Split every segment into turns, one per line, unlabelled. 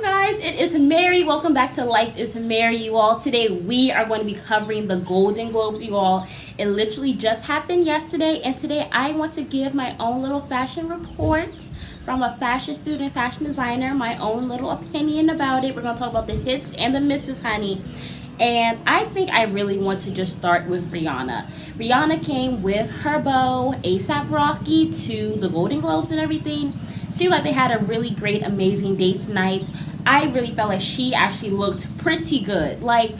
guys, it is Mary. Welcome back to Lifeismaryy, you all. Today we are going to be covering the Golden Globes, you all. It literally just happened yesterday, and today I want to give my own little fashion report from a fashion student, fashion designer, my own little opinion about it. We're going to talk about the hits and the misses, honey. And I think I really want to just start with Rihanna. Rihanna came with her beau, A$AP Rocky, to the Golden Globes and everything. Seemed like they had a really great, amazing date tonight. I really felt like she actually looked pretty good. Like,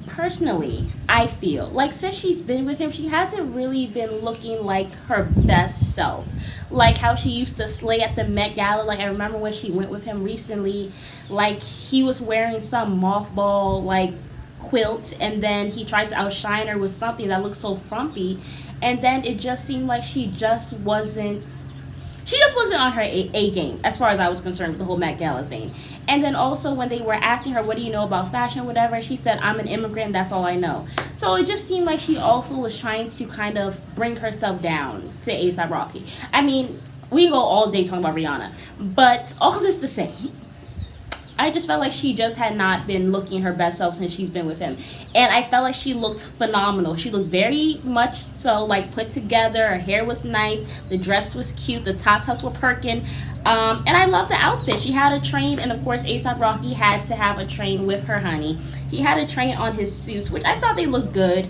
personally, I feel like since she's been with him, she hasn't really been looking like her best self. Like how she used to slay at the Met Gala. Like, I remember when she went with him recently, like he was wearing some mothball like quilt, and then he tried to outshine her with something that looked so frumpy, and then it just seemed like she just wasn't on her A game as far as I was concerned with the whole Met Gala thing. And then also when they were asking her, what do you know about fashion, whatever, she said, I'm an immigrant, that's all I know. So it just seemed like she also was trying to kind of bring herself down to A$AP Rocky. I mean, we go all day talking about Rihanna, but all this to say, I just felt like she just had not been looking her best self since she's been with him. And I felt like she looked phenomenal. She looked very much so like put together. Her hair was nice. The dress was cute. The tatas were perking. And I love the outfit. She had a train, and of course A$AP Rocky had to have a train with her, honey. He had a train on his suits, which I thought they looked good.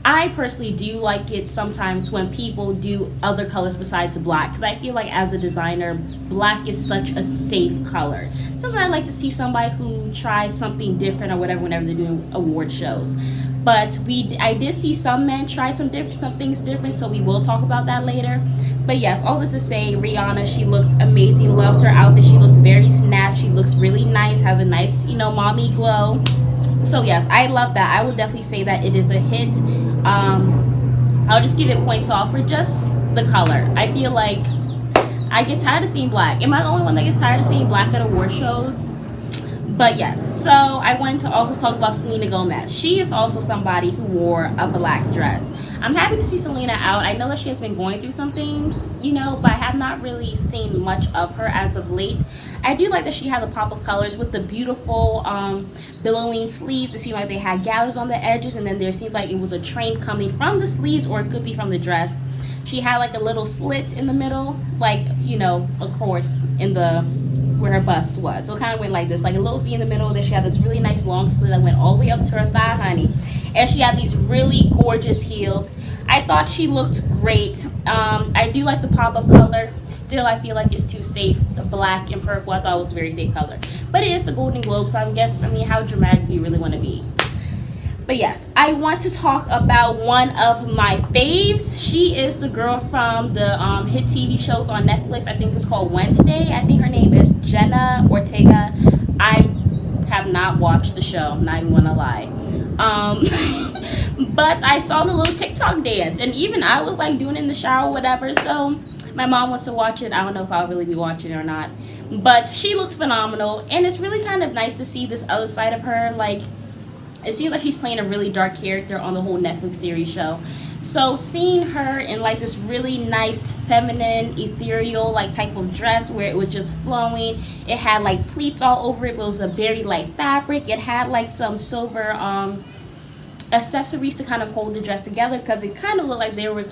I personally do like it sometimes when people do other colors besides the black, because I feel like as a designer, black is such a safe color. Sometimes I like to see somebody who tries something different or whatever whenever they're doing award shows. But I did see some men try some things different, so we will talk about that later. But yes, all this to say, Rihanna, she looked amazing. Loved her outfit. She looked very snatched. She looks really nice. Has a nice, mommy glow. So yes, I love that. I would definitely say that it is a hit. I'll just give it points off for just the color. I feel like I get tired of seeing black. Am I the only one that gets tired of seeing black at award shows? But yes, so I wanted to also talk about Selena Gomez. She is also somebody who wore a black dress. I'm happy to see Selena out. I know that she has been going through some things, but I have not really seen much of her as of late. I do like that she has a pop of colors with the beautiful billowing sleeves. It seemed like they had gathers on the edges, and then there seemed like it was a train coming from the sleeves, or it could be from the dress. She had like a little slit in the middle, like, of course, in the where her bust was. So it kind of went like this, like a little V in the middle. Then she had this really nice long slit that went all the way up to her thigh, honey. And she had these really gorgeous heels. I thought she looked great. I do like the pop of color. Still, I feel like it's too safe. The black and purple, I thought it was a very safe color. But it is the Golden Globes, so how dramatic do you really want to be? But yes, I want to talk about one of my faves. She is the girl from the hit TV shows on Netflix. I think it's called Wednesday. I think her name is Jenna Ortega. I have not watched the show, not even want to lie. But I saw the little TikTok dance, and even I was like doing it in the shower or whatever. So my mom wants to watch it. I don't know if I'll really be watching it or not. But she looks phenomenal, and it's really kind of nice to see this other side of her. Like, it seems like she's playing a really dark character on the whole Netflix series show. So seeing her in like this really nice feminine ethereal like type of dress where it was just flowing, it had like pleats all over it. It was a very light fabric. It had like some silver accessories to kind of hold the dress together, because it kind of looked like there was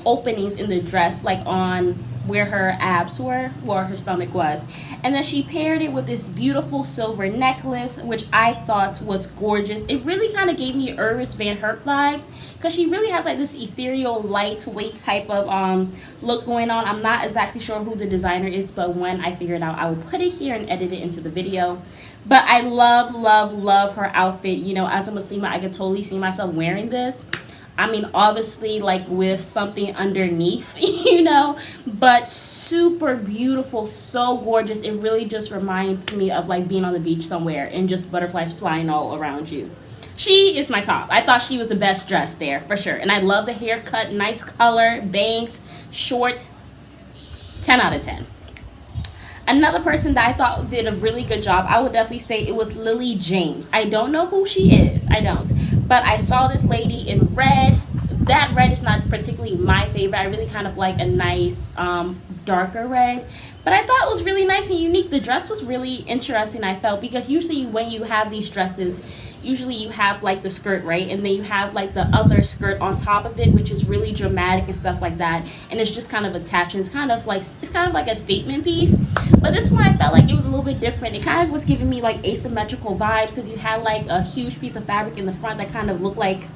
openings in the dress, like on where her abs were, where her stomach was. And then she paired it with this beautiful silver necklace, which I thought was gorgeous. It really kind of gave me Iris Van Herp vibes, because she really has like this ethereal, lightweight type of look going on. I'm not exactly sure who the designer is, but when I figure it out, I will put it here and edit it into the video. But I love, love, love her outfit. As a Muslima, I could totally see myself wearing this. I mean, obviously, like with something underneath, but super beautiful, so gorgeous. It really just reminds me of like being on the beach somewhere and just butterflies flying all around you. She is my top. I thought she was the best dressed there, for sure. And I love the haircut, nice color, bangs, short, 10 out of 10. Another person that I thought did a really good job, I would definitely say it was Lily James. I don't know who she is. I don't. But I saw this lady in red. That red is not particularly my favorite. I really kind of like a nice darker red. But I thought it was really nice and unique. The dress was really interesting, I felt, because usually when you have these dresses, usually you have like the skirt, right, and then you have like the other skirt on top of it, which is really dramatic and stuff like that, and it's just kind of attached, and it's kind of like a statement piece. But this one, I felt like it was a little bit different. It kind of was giving me like asymmetrical vibes, because you had like a huge piece of fabric in the front that kind of looked like,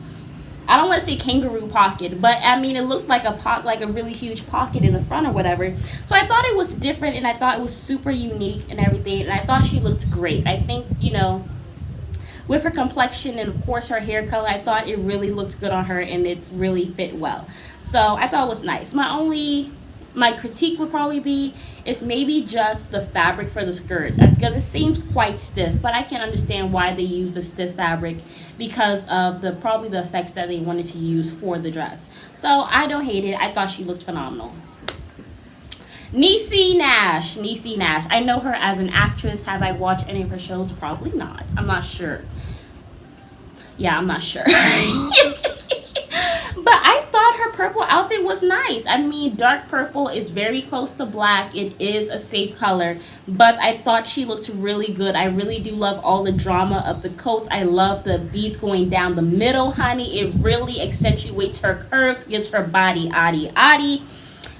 I don't want to say kangaroo pocket, but I mean, it looked like like a really huge pocket in the front or whatever. So I thought it was different, and I thought it was super unique and everything, and I thought she looked great. I think, with her complexion and of course her hair color, I thought it really looked good on her, and it really fit well. So I thought it was nice. My critique would probably be, it's maybe just the fabric for the skirt, because it seems quite stiff, but I can understand why they used the stiff fabric, because of probably the effects that they wanted to use for the dress. So I don't hate it. I thought she looked phenomenal. Niecy Nash. I know her as an actress. Have I watched any of her shows? Probably not. I'm not sure. Yeah, I'm not sure. But I thought her purple outfit was nice. I mean, dark purple is very close to black. It is a safe color, but I thought she looked really good. I really do love all the drama of the coats. I love the beads going down the middle, honey. It really accentuates her curves, gives her body addy.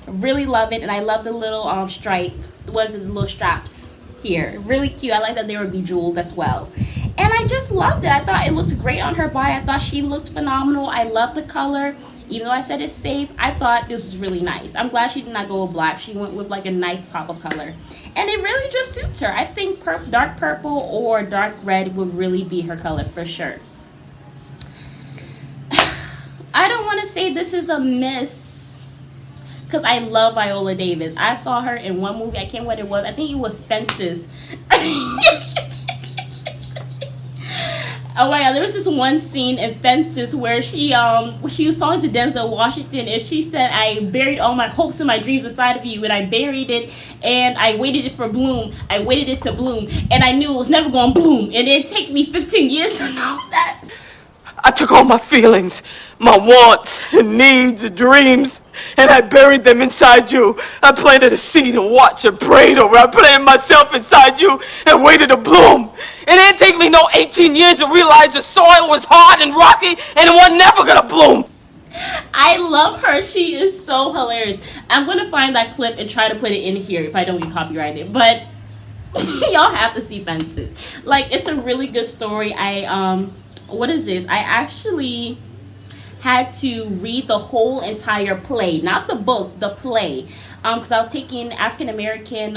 Really love it, and I love the little stripe. What is it? The little straps here. Really cute. I like that they were bejeweled as well. And I just loved it. I thought it looked great on her body. I thought she looked phenomenal. I love the color. Even though I said it's safe, I thought this was really nice. I'm glad she did not go with black. She went with like a nice pop of color. And it really just suits her. I think dark purple or dark red would really be her color for sure. I don't want to say this is a miss, because I love Viola Davis. I saw her in one movie. I can't remember what it was. I think it was Fences. Oh my God, there was this one scene in Fences where she was talking to Denzel Washington, and she said, I buried all my hopes and my dreams inside of you, and I buried it, and I waited it for bloom. I waited it to bloom, and I knew it was never going to bloom, and it'd take me 15 years to know that.
I took all my feelings, my wants and needs and dreams, and I buried them inside you. I planted a seed and watched and prayed over. I planted myself inside you and waited to bloom. It didn't take me no 18 years to realize the soil was hard and rocky and it was never gonna bloom.
I love her. She is so hilarious. I'm gonna find that clip and try to put it in here if I don't get copyrighted, but y'all have to see Fences. Like, it's a really good story. What is this? I actually had to read the whole entire play, not the book, the play, because I was taking African American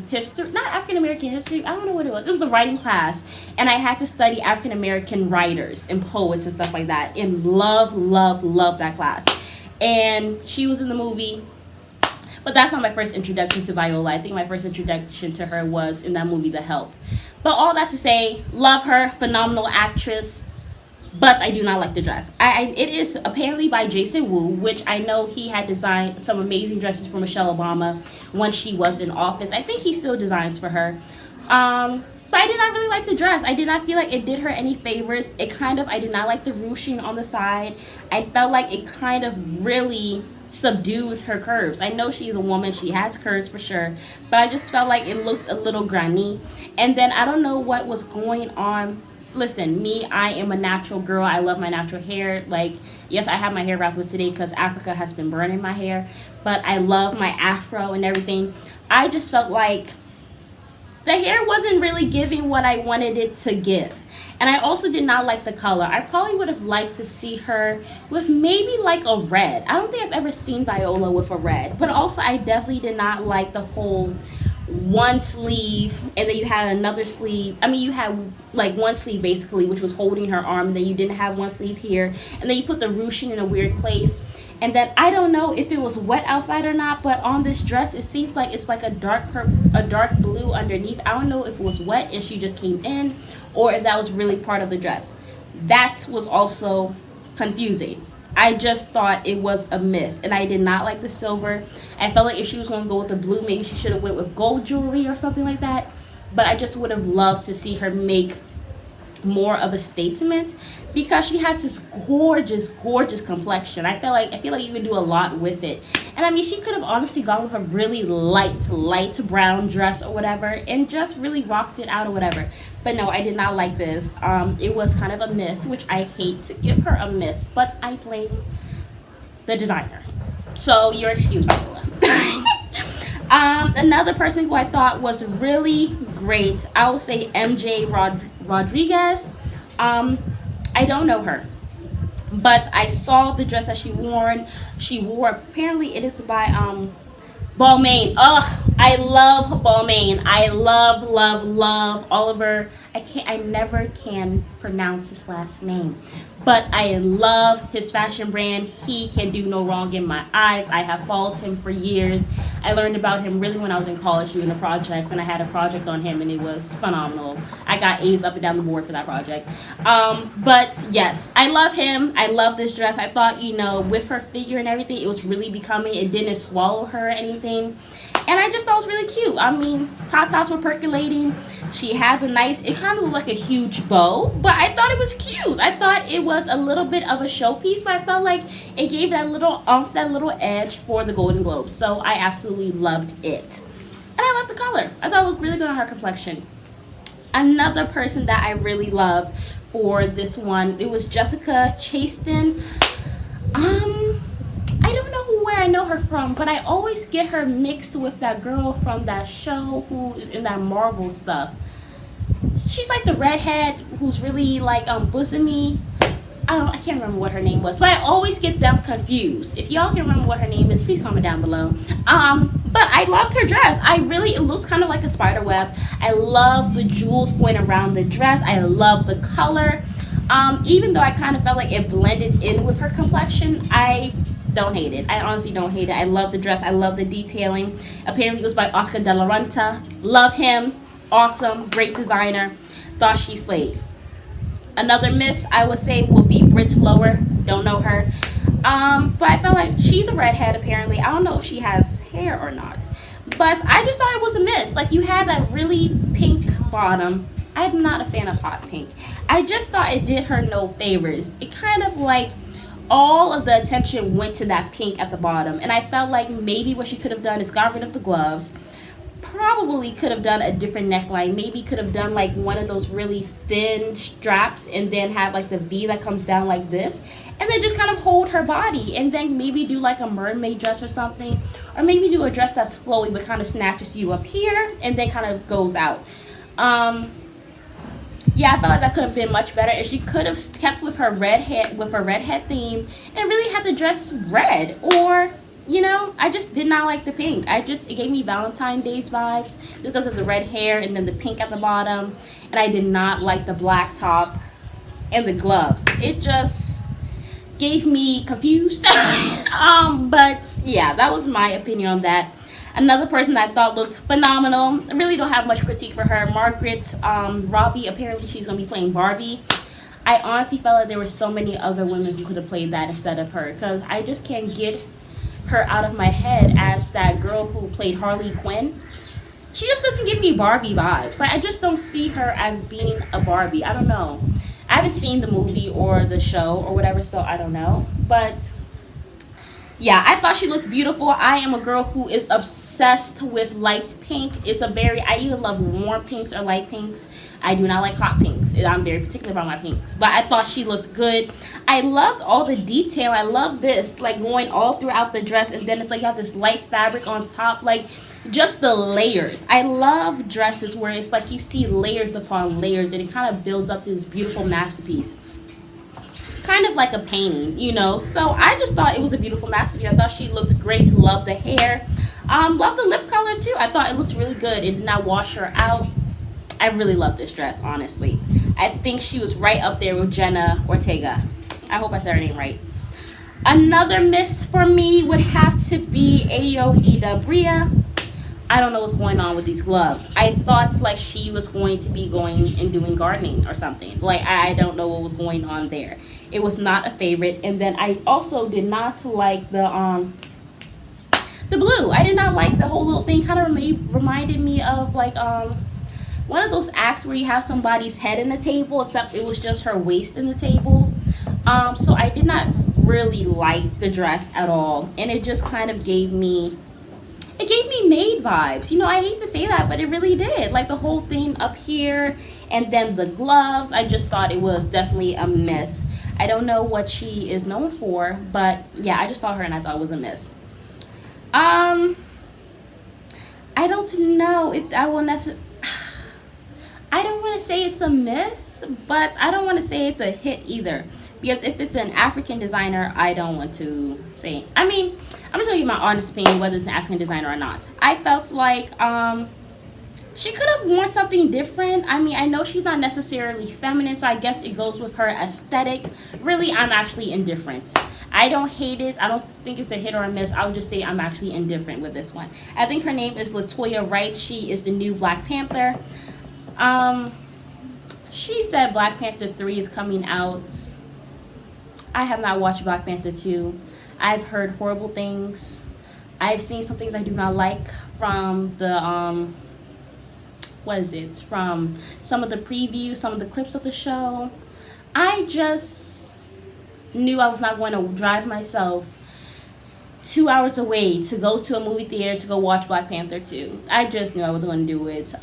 history, not African American history, I don't know what it was. It was a writing class, and I had to study African American writers and poets and stuff like that, and love that class. And she was in the movie, but that's not my first introduction to Viola. I think my first introduction to her was in that movie, The Help. But all that to say, love her, phenomenal actress. But I do not like the dress. It is apparently by Jason Wu, which I know he had designed some amazing dresses for Michelle Obama when she was in office. I think he still designs for her. But I did not really like the dress. I did not feel like it did her any favors. I did not like the ruching on the side. I felt like it kind of really subdued her curves. I know she's a woman. She has curves for sure. But I just felt like it looked a little granny. And then I don't know what was going on. Listen, me, I am a natural girl. I love my natural hair. Like, yes, I have my hair wrapped with today because Africa has been burning my hair. But I love my afro and everything. I just felt like the hair wasn't really giving what I wanted it to give. And I also did not like the color. I probably would have liked to see her with maybe like a red. I don't think I've ever seen Viola with a red. But also, I definitely did not like the whole one sleeve and then you had another sleeve. I mean, you had like one sleeve basically, which was holding her arm, and then you didn't have one sleeve here, and then you put the ruching in a weird place. And then I don't know if it was wet outside or not, but on this dress it seems like it's like a dark blue underneath. I don't know if it was wet and she just came in, or if that was really part of the dress. That was also confusing. I just thought it was a miss, and I did not like the silver. I felt like if she was going to go with the blue, maybe she should have went with gold jewelry or something like that. But I just would have loved to see her make more of a statement because she has this gorgeous complexion. I feel like you can do a lot with it. And I mean, she could have honestly gone with a really light brown dress or whatever and just really rocked it out or whatever. But no, I did not like this. It was kind of a miss, which I hate to give her a miss, but I blame the designer. So you're excused, Viola. Another person who I thought was really great, I will say MJ Rodriguez. I don't know her, but I saw the dress that she wore. Apparently it is by Balmain. Ugh, I love Balmain. I love Oliver. I never can pronounce his last name, but I love his fashion brand. He can do no wrong in my eyes. I have followed him for years. I learned about him really when I was in college doing a project, and I had a project on him, and it was phenomenal. I got A's up and down the board for that project. But yes, I love him. I love this dress. I thought, with her figure and everything, it was really becoming. It didn't swallow her or anything. And I just thought it was really cute. I mean, tatas were percolating. She had the nice, it kind of looked like a huge bow, but I thought it was cute. I thought it was a little bit of a showpiece, but I felt like it gave that little that little edge for the Golden Globes. So I absolutely loved it. And I loved the color. I thought it looked really good on her complexion. Another person that I really loved for this one, it was Jessica Chastain. I don't know where I know her from, but I always get her mixed with that girl from that show who is in that Marvel stuff. She's like the redhead who's really like bosomy. I can't remember what her name was, but I always get them confused. If y'all can remember what her name is, please comment down below. But I loved her dress. It looks kind of like a spider web. I love the jewels going around the dress. I love the color. Even though I kind of felt like it blended in with her complexion, I don't hate it. I honestly don't hate it. I love the dress. I love the detailing. Apparently it was by Oscar de la Renta. Love him. Awesome. Great designer. Thought she slayed. Another miss I would say will be Brit Lower. Don't know her. But I felt like she's a redhead apparently. I don't know if she has hair or not. But I just thought it was a miss. Like, you had that really pink bottom. I'm not a fan of hot pink. I just thought it did her no favors. It kind of like all of the attention went to that pink at the bottom, and I felt like maybe what she could have done is got rid of the gloves, probably could have done a different neckline, maybe could have done like one of those really thin straps and then have like the V that comes down like this, and then just kind of hold her body, and then maybe do like a mermaid dress or something, or maybe do a dress that's flowy but kind of snatches you up here and then kind of goes out. Yeah, I felt like that could have been much better if she could have kept with her redhead theme and really had the dress red. Or, I just did not like the pink. It gave me Valentine's Day vibes just because of the red hair and then the pink at the bottom. And I did not like the black top and the gloves. It just gave me confused. But yeah, that was my opinion on that. Another person I thought looked phenomenal. I really don't have much critique for her. Margot Robbie. Apparently she's going to be playing Barbie. I honestly felt like there were so many other women who could have played that instead of her. Because I just can't get her out of my head as that girl who played Harley Quinn. She just doesn't give me Barbie vibes. Like, I just don't see her as being a Barbie. I don't know. I haven't seen the movie or the show or whatever, so I don't know. But yeah, I thought she looked beautiful. I am a girl who is obsessed with light pink. I either love warm pinks or light pinks. I do not like hot pinks. I'm very particular about my pinks. But I thought she looked good. I loved all the detail. I love this, like, going all throughout the dress, and then it's like you have this light fabric on top. Like, just the layers. I love dresses where it's like you see layers upon layers, and it kind of builds up to this beautiful masterpiece. Kind of like a painting, so I just thought it was a beautiful masterpiece. I thought she looked great. Love the hair. Love the lip color too. I thought it looked really good. It did not wash her out. I really love this dress, honestly. I think she was right up there with Jenna Ortega. I hope I said her name right. Another miss for me would have to be Ayo Idabria. I don't know what's going on with these gloves. I thought like she was going to be going and doing gardening or something. Like, I don't know what was going on there. It was not a favorite. And then I also did not like the blue. I did not like the whole little thing. Kind of reminded me of like one of those acts where you have somebody's head in the table, except it was just her waist in the table. So I did not really like the dress at all, and it just kind of gave me maid vibes. You know, I hate to say that, but it really did. Like the whole thing up here, and then the gloves. I just thought it was definitely a miss. I don't know what she is known for, but yeah, I just saw her and I thought it was a miss. I don't know if I will necessarily. I don't want to say it's a miss, but I don't want to say it's a hit either. Because if it's an African designer, I don't want to say. I mean, I'm gonna tell you my honest opinion whether it's an African designer or not. I felt like she could have worn something different. I mean, I know she's not necessarily feminine, so I guess it goes with her aesthetic. Really, I'm actually indifferent. I don't hate it. I don't think it's a hit or a miss. I would just say I'm actually indifferent with this one. I think her name is Latoya Wright. She is the new Black Panther. She said Black Panther 3 is coming out. I have not watched Black Panther 2. I've heard horrible things. I've seen some things I do not like from the from some of the previews, some of the clips of the show. I just knew I was not going to drive myself 2 hours away to go to a movie theater to go watch Black Panther 2. I just knew I wasn't going to do it.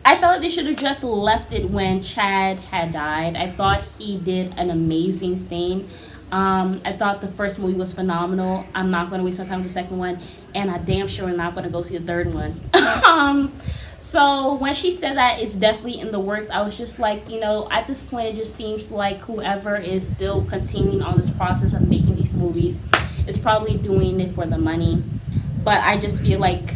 I felt like they should have just left it when Chad had died. I thought he did an amazing thing. I thought the first movie was phenomenal. I'm not going to waste my time with the second one, and I damn sure am not going to go see the third one. So when she said that it's definitely in the works, I was just like, you know, at this point it just seems like whoever is still continuing on this process of making these movies is probably doing it for the money. But I just feel like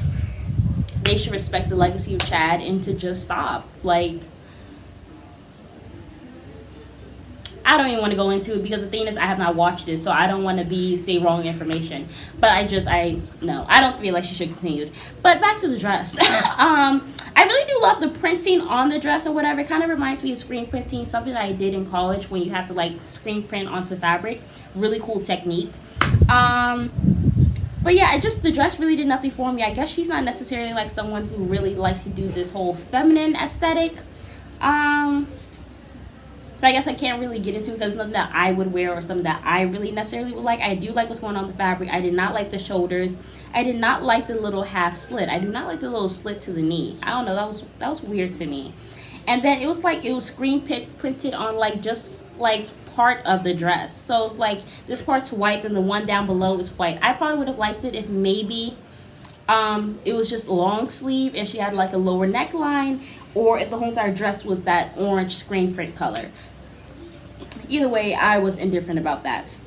they should respect the legacy of Chad and to just stop. Like, I don't even want to go into it because the thing is I have not watched it, so I don't want to say wrong information. But I don't feel like she should continue. But back to the dress. I really do love the printing on the dress or whatever. It kind of reminds me of screen printing, something that I did in college when you have to like screen print onto fabric. Really cool technique. But yeah, the dress really did nothing for me. I guess she's not necessarily like someone who really likes to do this whole feminine aesthetic. So I guess I can't really get into it because it's nothing that I would wear or something that I really necessarily would like. I do like what's going on with the fabric. I did not like the shoulders. I did not like the little half slit. I do not like the little slit to the knee. I don't know. That was weird to me. And then it was like it was screen printed on like just like part of the dress. So it's like this part's white and the one down below is white. I probably would have liked it if maybe it was just long sleeve and she had like a lower neckline, or if the whole entire dress was that orange screen print color. Either way, I was indifferent about that.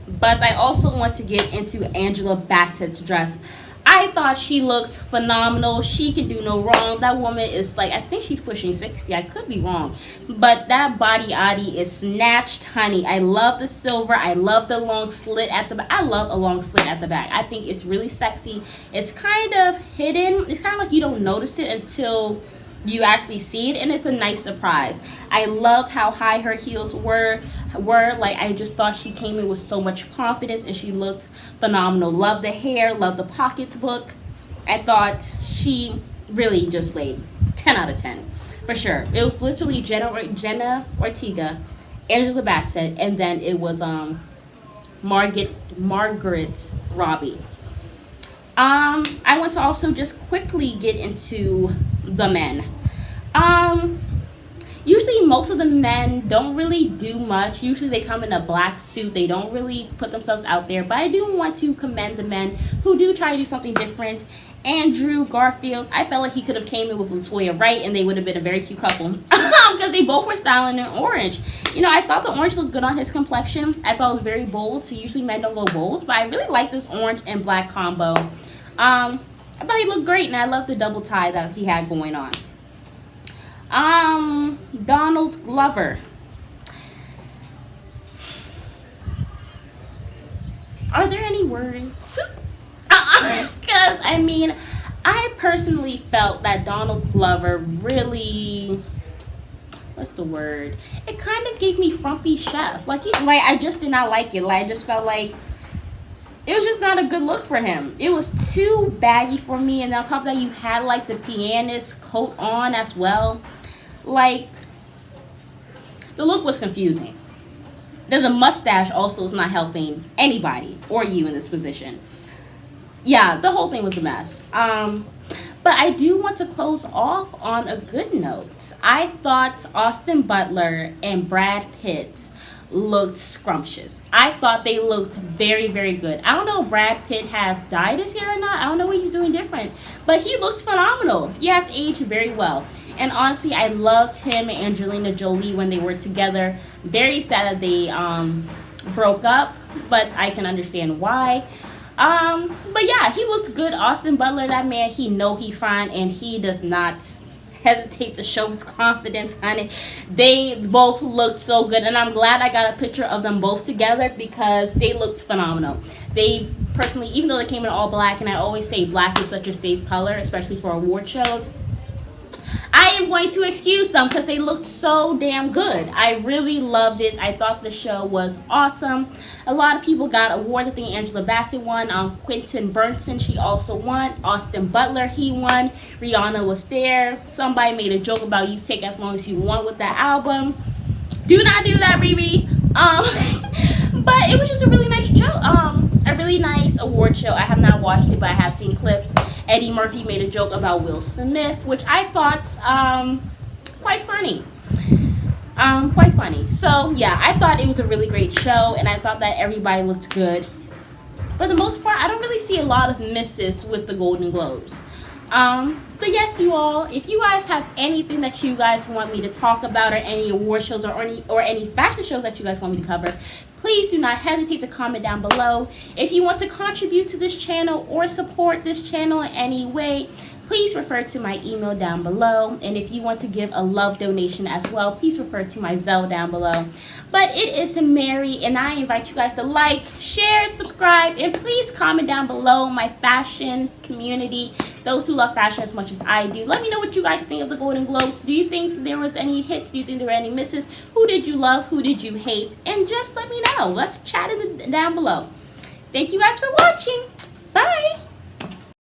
But I also want to get into Angela Bassett's dress. I thought she looked phenomenal. She can do no wrong. That woman is like, I think she's pushing 60. I could be wrong. But that body is snatched, honey. I love the silver. I love the long slit at the back. I love a long slit at the back. I think it's really sexy. It's kind of hidden. It's kind of like you don't notice it until you actually see it, and it's a nice surprise. I loved how high her heels were. Like, I just thought she came in with so much confidence and she looked phenomenal. Love the hair, love the pocketbook. I thought she really just laid 10 out of 10 for sure. It was literally Jenna Ortega, Angela Bassett, and then it was Margot Robbie. I want to also just quickly get into the men. Usually most of the men don't really do much. Usually they come in a black suit. They don't really put themselves out there. But I do want to commend the men who do try to do something different. Andrew Garfield, I felt like he could have came in with Latoya Wright and they would have been a very cute couple. Because they both were styling in orange. You know, I thought the orange looked good on his complexion. I thought it was very bold. So usually men don't go bold. But I really like this orange and black combo. I thought he looked great, and I love the double tie that he had going on. Donald Glover. Are there any words? Because, I mean, I personally felt that Donald Glover really, what's the word? It kind of gave me frumpy chef. Like I just did not like it. Like, I just felt like it was just not a good look for him. It was too baggy for me, and on top of that, you had like the pianist coat on as well. Like, the look was confusing. Then the mustache also is not helping anybody or you in this position. Yeah, the whole thing was a mess. But I do want to close off on a good note. I thought Austin Butler and Brad Pitt looked scrumptious. I thought they looked very, very good. I don't know if Brad Pitt has dyed his hair or not. I don't know what he's doing different. But he looked phenomenal. He has aged very well. And honestly, I loved him and Angelina Jolie when they were together. Very sad that they broke up, but I can understand why. But yeah, he looks good. Austin Butler, that man, he know he fine, and he does not hesitate to show his confidence on it. They both looked so good, and I'm glad I got a picture of them both together because they looked phenomenal. They personally, even though they came in all black, and I always say black is such a safe color, especially for award shows, I am going to excuse them because they looked so damn good. I really loved it. I thought the show was awesome. A lot of people got awards. I think Angela Bassett won. Quentin Burnson, she also won. Austin Butler, he won. Rihanna was there. Somebody made a joke about you take as long as you want with that album. Do not do that, Riri. But it was just a really nice show. A really nice award show. I have not watched it, but I have seen clips. Eddie Murphy made a joke about Will Smith, which I thought quite funny. Quite funny. So yeah, I thought it was a really great show, and I thought that everybody looked good. For the most part, I don't really see a lot of misses with the Golden Globes. But yes, you all, if you guys have anything that you guys want me to talk about, or any award shows, or any fashion shows that you guys want me to cover, please do not hesitate to comment down below. If you want to contribute to this channel or support this channel in any way, please refer to my email down below. And if you want to give a love donation as well, please refer to my Zelle down below. But it is Mary, and I invite you guys to like, share, subscribe, and please comment down below my fashion community. Those who love fashion as much as I do. Let me know what you guys think of the Golden Globes. Do you think there was any hits? Do you think there were any misses? Who did you love? Who did you hate? And just let me know. Let's chat down below. Thank you guys for watching. Bye.